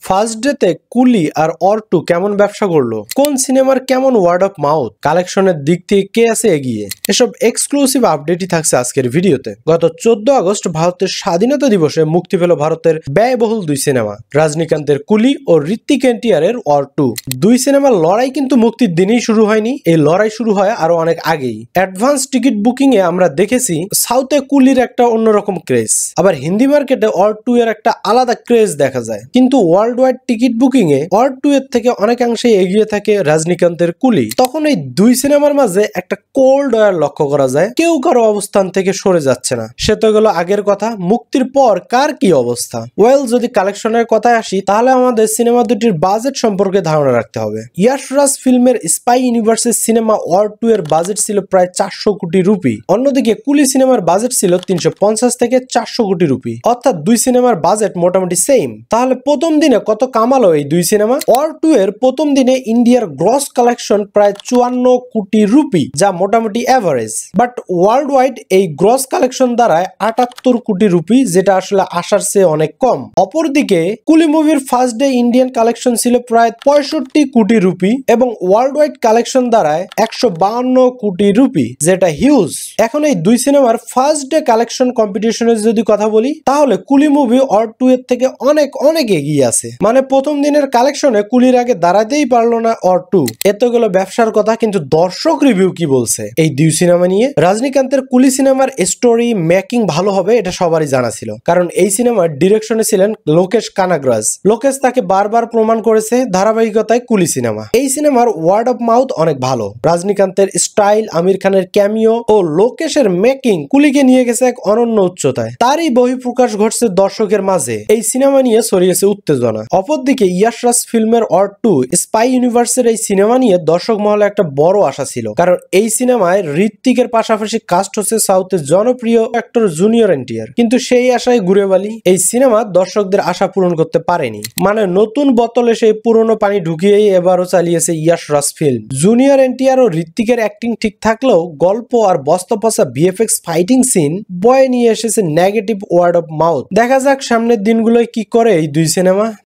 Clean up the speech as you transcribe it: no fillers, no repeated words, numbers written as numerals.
First ডেতে কুলি আর অর2 কেমন ব্যবসা করলো, কোন সিনেমার কেমন ওয়ার্ড অফ মাউথ, কালেকশনের দিক থেকে কে আছে এগিয়ে, এসব এক্সক্লুসিভ আপডেটই থাকছে আজকের ভিডিওতে। গত 14 আগস্ট ভারতের স্বাধীনতা দিবসে মুক্তি পেল ভারতের ব্যয়বহুল দুই সিনেমা, রজনীকান্তের কুলি ও ঋত্বিক এনটিআরের অর2। দুই সিনেমার লড়াই কিন্তু মুক্তির দিনেই শুরু হয়নি, এই লড়াই শুরু হয় আরো অনেক আগেই। অ্যাডভান্স টিকিট বুকিং এ আমরা দেখেছি সাউথে কুলির একটা অন্যরকম ক্রেজ, আবার হিন্দি মার্কেটে অর2 এর একটা আলাদা ক্রেজ দেখা যায়। কিন্তু ওয়ার্ল্ড ওয়াইড টিকিট বুকিং এ অর2 এর থেকে অনেকাংশে এগিয়ে থাকে রজনীকান্তের কুলি। তখন এই দুই সিনেমার মাঝে একটা কোল্ড ওয়ার লক্ষ্য করা যায়, কেউ কারো অবস্থান থেকে সরে যাচ্ছে না। সে তো গেল আগের কথা, মুক্তির পর কার কি অবস্থা। ওয়েল, যদি কালেকশনের কথায় আসি তাহলে আমাদের সিনেমা দুটির বাজেট সম্পর্কে ধারণা রাখতে হবে। ইয়াশ রাজ ফিল্মের স্পাই ইউনিভার্সের সিনেমা অর2 এর বাজেট ছিল প্রায় 400 কোটি রুপি, অন্যদিকে কুলি সিনেমার বাজেট ছিল 350 থেকে 400 কোটি রুপি, অর্থাৎ দুই সিনেমার বাজেট মোটামুটি সেম। তাহলে প্রথম দিনে কত কামালো এই দুই সিনেমা? অর2 এর প্রথম দিনে ইন্ডিয়ার গ্রস কালেকশন প্রায় 54 কোটি রুপি, যা মোটামুটি এভারেজ। বাট ওয়ার্ল্ড ওয়াইড এই গ্রস কালেকশন দাঁড়ায় 78 কোটি রুপি, যেটা আসলে আসার চেয়ে অনেক কম। অপরদিকে কুলি মুভির ফার্স্ট ডে ইন্ডিয়ান কালেকশন ছিল প্রায় 65 কোটি রুপি এবং ওয়ার্ল্ড ওয়াইড কালেকশন দাঁড়ায় 152 কোটি রুপি, যেটা হিউজ। এখন এই দুই সিনেমার ফার্স্ট ডে কালেকশন কম্পিটিশনের যদি কথা বলি তাহলে কুলি মুভি অর2 এর থেকে অনেক অনেক এগিয়ে আছে। মানে প্রথম দিনের কালেকশনে কুলির আগে দাঁড়াতেই পারলো না অর2। এত গেল ব্যবসার কথা, কিন্তু দর্শক রিভিউ কি বলছে এই দুই সিনেমা নিয়ে? রজনীকান্তের কুলি সিনেমার স্টোরি মেকিং ভালো হবে এটা সবারই জানা ছিল, কারণ এই সিনেমার ডিরেকশনে ছিলেন লোকেশ কানাগরাজ। লোকেশ তাকে বারবার প্রমাণ করেছে ধারাবাহিকতায় কুলি সিনেমা। এই সিনেমার ওয়ার্ড অফ মাউথ অনেক ভালো। রজনীকান্তের স্টাইল, আমির খানের ক্যামিও ও লোকেশের মেকিং কুলিকে নিয়ে গেছে এক অনন্য উচ্চতায়। তারই বহিঃপ্রকাশ ঘটছে দর্শকের মাঝে। এই সিনেমা নিয়ে ছড়িয়েছে উত্তেজনা। অপরদিকে ইয়াশ রাজ ফিল্মের অর2 স্পাই ইউনিভার্সের এই সিনেমা নিয়ে দর্শক মহলে একটা বড় আশা ছিল, কারণ এই সিনেমায় ঋত্বিকের পাশাপাশি কাস্ট হচ্ছে সাউথের জনপ্রিয় অ্যাক্টর জুনিয়র এনটিআর। কিন্তু সেই আশায় ঘুরে বালি এই সিনেমা দর্শকদের আশা পূরণ করতে পারেনি। মানে নতুন বোতলে সেই পুরনো পানি ঢুকিয়েই এবারও চালিয়েছে ইয়াশ রাজ ফিল্ম। জুনিয়র এনটিআর ও ঋত্বিকের অ্যাক্টিং ঠিক থাকলেও গল্প আর বস্তপসা ভিএফএক্স ফাইটিং সিন বয়ে নিয়ে এসেছে নেগেটিভ ওয়ার্ড অফ মাউথ। দেখা যাক সামনের দিনগুলোয় কি করে এই দুই সিনেমা।